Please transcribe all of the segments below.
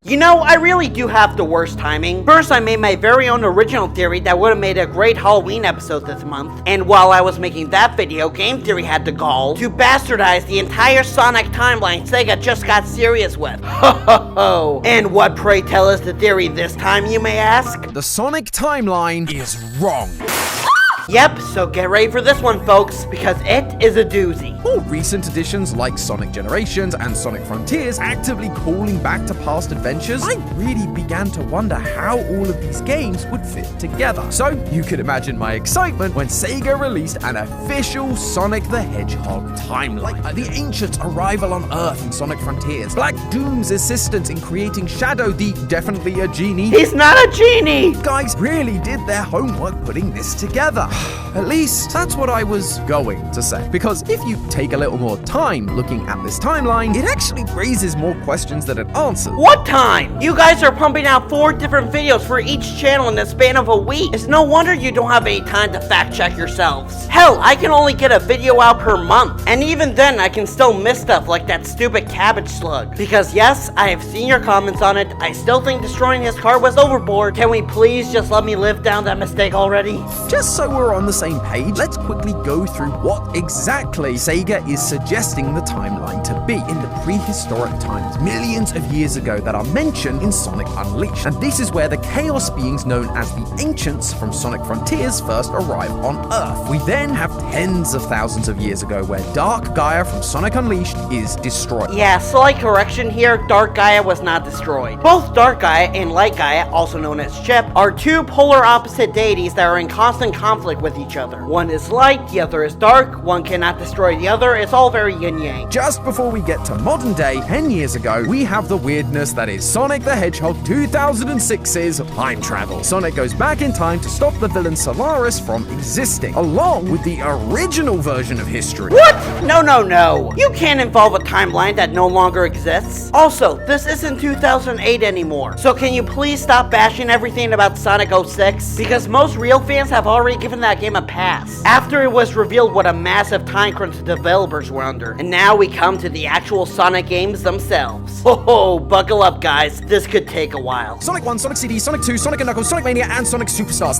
You know, I really do have the worst timing. First, I made my very own original theory that would have made a great Halloween episode this month. And while I was making that video, Game Theory had the gall to bastardize the entire Sonic timeline Sega just got serious with. Ho ho ho! And what, pray tell, is the theory this time, you may ask? The Sonic timeline is wrong. Yep, so get ready for this one, folks, because it is a doozy. More recent editions like Sonic Generations and Sonic Frontiers actively calling back to past adventures, I really began to wonder how all of these games would fit together. So you could imagine my excitement when Sega released an official Sonic the Hedgehog timeline. Like the Ancient's arrival on Earth in Sonic Frontiers, Black Doom's assistance in creating Shadow, the definitely a genie. He's not a genie! Guys really did their homework putting this together. At least, that's what I was going to say. Because if you take a little more time looking at this timeline, it actually raises more questions than it answers. What time? You guys are pumping out 4 different videos for each channel in the span of a week. It's no wonder you don't have any time to fact check yourselves. Hell, I can only get a video out per month. And even then, I can still miss stuff like that stupid cabbage slug. Because yes, I have seen your comments on it. I still think destroying his car was overboard. Can we please just let me live down that mistake already? Just so we're on the same page, let's quickly go through what exactly Sega is suggesting the timeline to be in the prehistoric times, millions of years ago, that are mentioned in Sonic Unleashed. And this is where the chaos beings known as the Ancients from Sonic Frontiers first arrive on Earth. We then have tens of thousands of years ago where Dark Gaia from Sonic Unleashed is destroyed. Yeah, slight correction here, Dark Gaia was not destroyed. Both Dark Gaia and Light Gaia, also known as Chip, are 2 polar opposite deities that are in constant conflict with each other. One is light, the other is dark, one cannot destroy the other, it's all very yin-yang. Just before we get to modern day, 10 years ago, we have the weirdness that is Sonic the Hedgehog 2006's time travel. Sonic goes back in time to stop the villain Solaris from existing, along with the original version of history. What? No, no, no. You can't involve a timeline that no longer exists. Also, this isn't 2008 anymore, so can you please stop bashing everything about Sonic 06? Because most real fans have already given that game a pass, after it was revealed what a massive time crunch the developers were under. And now we come to the actual Sonic games themselves. Oh, buckle up guys, this could take a while. Sonic 1, Sonic CD, Sonic 2, Sonic & Knuckles, Sonic Mania, and Sonic Superstars.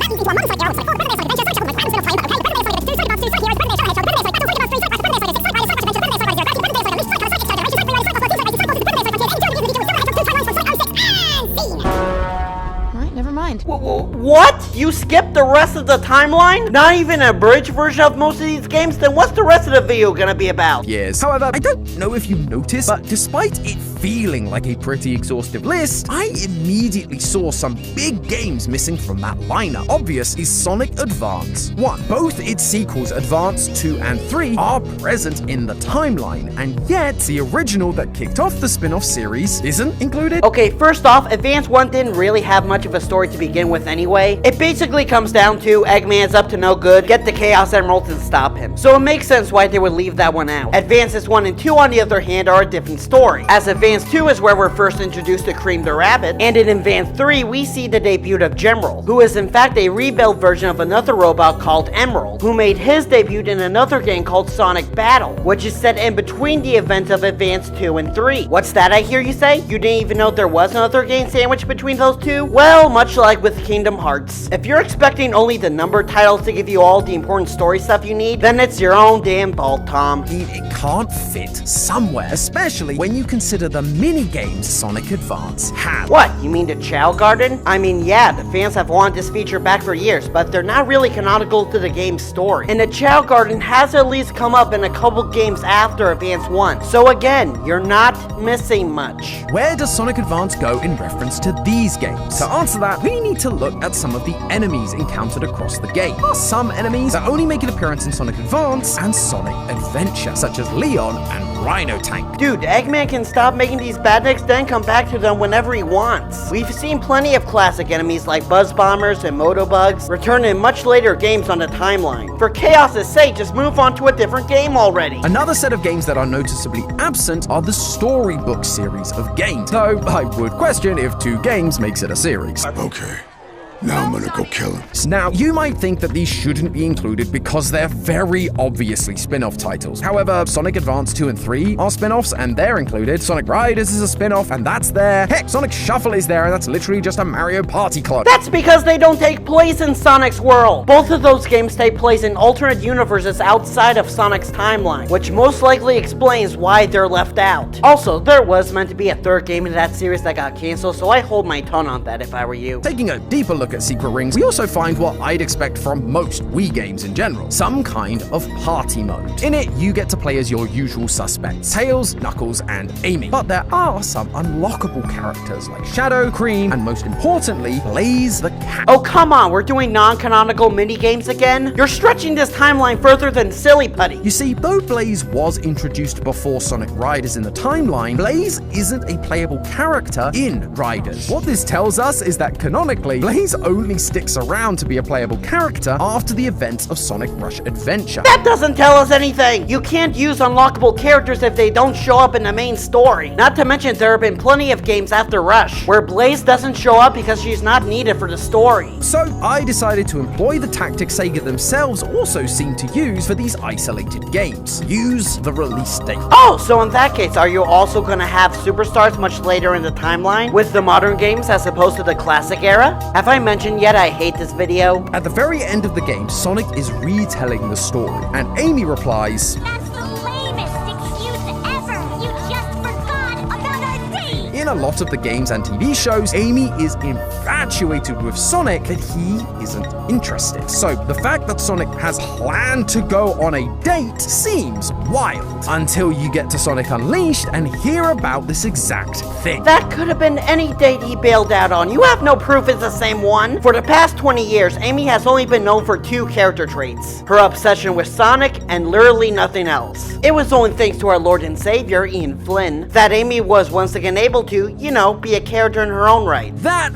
What? You skipped the rest of the timeline? Not even an abridged version of most of these games? Then what's the rest of the video gonna be about? Yes. However, I don't know if you noticed, but despite it feeling like a pretty exhaustive list, I immediately saw some big games missing from that lineup. Obvious is Sonic Advance 1. Both its sequels, Advance 2 and 3, are present in the timeline, and yet the original that kicked off the spin-off series isn't included. Okay, first off, Advance 1 didn't really have much of a story to begin with anyway. It basically comes down to Eggman's up to no good, get the Chaos Emeralds and stop him. So it makes sense why they would leave that one out. Advances 1 and 2 on the other hand are a different story, as Advance 2 is where we're first introduced to Cream the Rabbit, and in Advance 3 we see the debut of Gemerald, who is in fact a rebuilt version of another robot called Emerald, who made his debut in another game called Sonic Battle, which is set in between the events of Advance 2 and 3. What's that, I hear you say? You didn't even know there was another game sandwiched between those two? Well, much like with Kingdom Hearts, if you're expecting only the numbered titles to give you all the important story stuff you need, then it's your own damn fault, Tom. It can't fit somewhere, especially when you consider the mini-games Sonic Advance had. What, you mean the Chow Garden? I mean, yeah, the fans have wanted this feature back for years, but they're not really canonical to the game's story. And the Chow Garden has at least come up in a couple games after Advance 1, so again, you're not missing much. Where does Sonic Advance go in reference to these games? To answer that, we need to look at some of the enemies encountered across the game. There are some enemies that only make an appearance in Sonic Advance and Sonic Adventure, such as Leon and Rhino Tank. Dude, Eggman can stop making these badniks, then come back to them whenever he wants. We've seen plenty of classic enemies like Buzz Bombers and Motobugs return in much later games on the timeline. For chaos' sake, just move on to a different game already. Another set of games that are noticeably absent are the storybook series of games, though I would question if 2 games makes it a series. Okay. Now I'm gonna go kill him. Now, you might think that these shouldn't be included because they're very obviously spin-off titles. However, Sonic Advance 2 and 3 are spin-offs and they're included. Sonic Riders is a spin-off and that's there. Heck, Sonic Shuffle is there and that's literally just a Mario Party clone. That's because they don't take place in Sonic's world. Both of those games take place in alternate universes outside of Sonic's timeline, which most likely explains why they're left out. Also, there was meant to be a third game in that series that got canceled, so I hold my tongue on that if I were you. Taking a deeper look at Secret Rings, we also find what I'd expect from most Wii games in general. Some kind of party mode. In it, you get to play as your usual suspects, Tails, Knuckles, and Amy. But there are some unlockable characters like Shadow, Cream, and most importantly, Blaze the Cat. Oh come on, we're doing non-canonical mini-games again? You're stretching this timeline further than Silly Putty. You see, though Blaze was introduced before Sonic Riders in the timeline, Blaze isn't a playable character in Riders. What this tells us is that canonically, Blaze only sticks around to be a playable character after the events of Sonic Rush Adventure. That doesn't tell us anything! You can't use unlockable characters if they don't show up in the main story. Not to mention there have been plenty of games after Rush, where Blaze doesn't show up because she's not needed for the story. So I decided to employ the tactic Sega themselves also seem to use for these isolated games. Use the release date. Oh, so in that case, are you also gonna have superstars much later in the timeline with the modern games as opposed to the classic era? Have I mentioned yet I hate this video? At the very end of the game, Sonic is retelling the story, and Amy replies, That's the lamest excuse ever! You just forgot about our date! in a lot of the games and TV shows, Amy is infatuated with Sonic, but he isn't interested. So the fact that Sonic has planned to go on a date seems wild, until you get to Sonic Unleashed and hear about this exact thing. That could have been any date he bailed out on. You have no proof it's the same one. For the past 20 years, Amy has only been known for two character traits: her obsession with Sonic and literally nothing else. It was only thanks to our Lord and Savior, Ian Flynn, that Amy was once again able to, you know, be a character in her own right. That...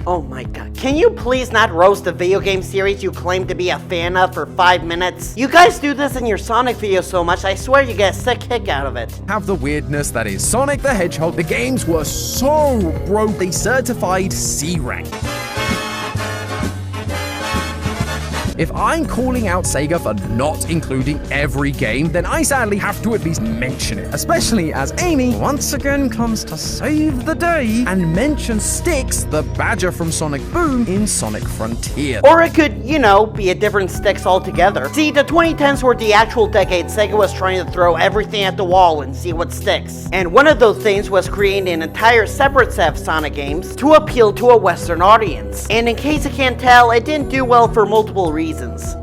Oh my god, can you please not roast the video game series you claim to be a fan of for 5 minutes? You guys do this in your Sonic videos so much, I swear you get a sick kick out of it. have the weirdness that is Sonic the Hedgehog. The games were so broke, they certified C rank. If I'm calling out Sega for not including every game, then I sadly have to at least mention it, especially as Amy once again comes to save the day and mentions Styx, the badger from Sonic Boom, in Sonic Frontier. Or it could, you know, be a different Styx altogether. See, the 2010s were the actual decade Sega was trying to throw everything at the wall and see what sticks. And one of those things was creating an entire separate set of Sonic games to appeal to a Western audience. And in case you can't tell, it didn't do well for multiple reasons.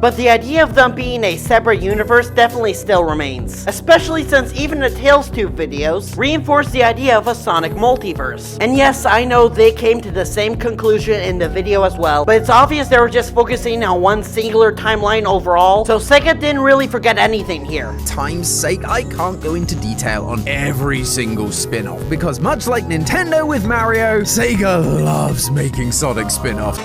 But the idea of them being a separate universe definitely still remains, especially since even the Tales 2 videos reinforce the idea of a Sonic multiverse. And yes, I know they came to the same conclusion in the video as well, but it's obvious they were just focusing on one singular timeline overall, so Sega didn't really forget anything here. Time's sake, I can't go into detail on every single spin-off, because much like Nintendo with Mario, Sega loves making Sonic spin-offs.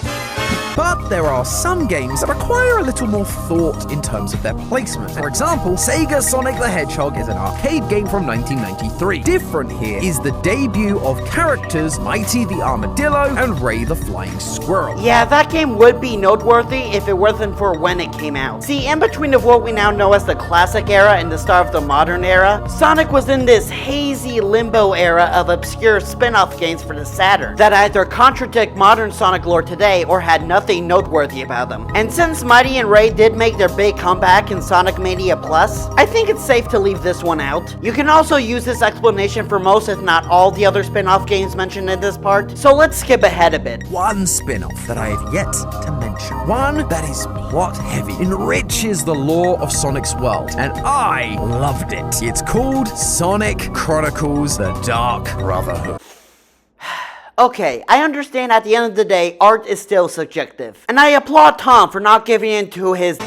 But there are some games that require a little more thought in terms of their placement. For example, Sega Sonic the Hedgehog is an arcade game from 1993. Different here is the debut of characters Mighty the Armadillo and Ray the Flying Squirrel. Yeah, that game would be noteworthy if it wasn't for when it came out. See, in between of what we now know as the classic era and the start of the modern era, Sonic was in this hazy limbo era of obscure spin-off games for the Saturn that either contradict modern Sonic lore today or had nothing noteworthy about them. And since Mighty and Ray did make their big comeback in Sonic Mania Plus, I think it's safe to leave this one out. You can also use this explanation for most if not all the other spin-off games mentioned in this part, so let's skip ahead a bit. One spin-off that I have yet to mention. One that is plot-heavy, enriches the lore of Sonic's world, and I loved it. It's called Sonic Chronicles: The Dark Brotherhood. Okay, I understand at the end of the day, art is still subjective. And I applaud Tom for not giving in to his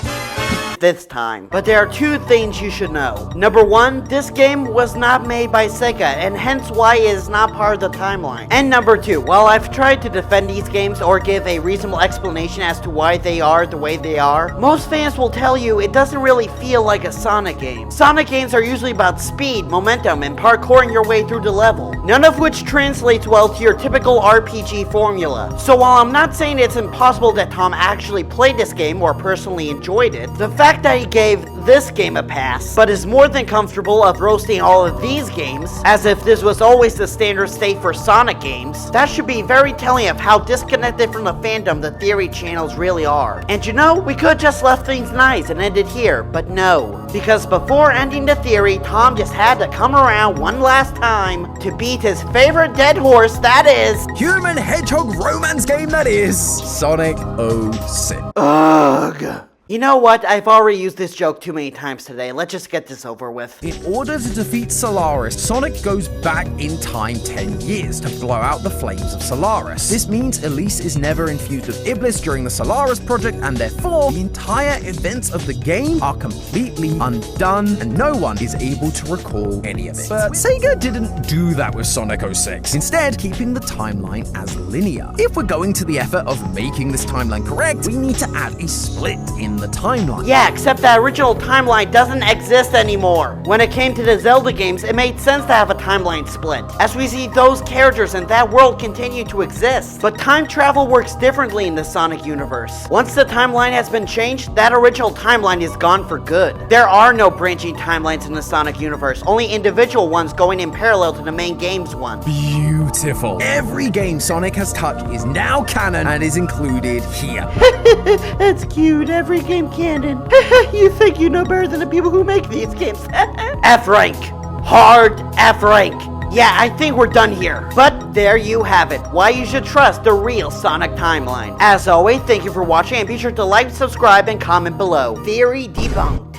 least this time. But there are two things you should know. Number one, this game was not made by Sega, and hence why it is not part of the timeline. And number two, while I've tried to defend these games or give a reasonable explanation as to why they are the way they are, most fans will tell you it doesn't really feel like a Sonic game. Sonic games are usually about speed, momentum, and parkouring your way through the level, none of which translates well to your typical RPG formula. So while I'm not saying it's impossible that Tom actually played this game or personally enjoyed it, the fact that he gave this game a pass, but is more than comfortable of roasting all of these games, as if this was always the standard state for Sonic games, that should be very telling of how disconnected from the fandom the theory channels really are. And you know, we could just left things nice and ended here, but no. Because before ending the theory, Tom just had to come around one last time to beat his favorite dead horse, that is... Human hedgehog romance game that is Sonic 06. Ugh. You know what? I've already used this joke too many times today. Let's just get this over with. In order to defeat Solaris, Sonic goes back in time 10 years to blow out the flames of Solaris. This means Elise is never infused with Iblis during the Solaris project, and therefore, the entire events of the game are completely undone, and no one is able to recall any of it. But Sega didn't do that with Sonic 06, instead keeping the timeline as linear. If we're going to the effort of making this timeline correct, we need to add a split in the timeline. Yeah, except that original timeline doesn't exist anymore. When it came to the Zelda games, it made sense to have a timeline split, as we see those characters and that world continue to exist. But time travel works differently in the Sonic universe. Once the timeline has been changed, that original timeline is gone for good. There are no branching timelines in the Sonic universe, only individual ones going in parallel to the main game's one. Beautiful. Every game Sonic has touched is now canon and is included here. That's cute. Every game canon. You think you know better than the people who make these games. F rank. Hard F rank. Yeah, I think we're done here. But there you have it. Why you should trust the real Sonic timeline. As always, thank you for watching, and be sure to like, subscribe, and comment below. Theory Debunk.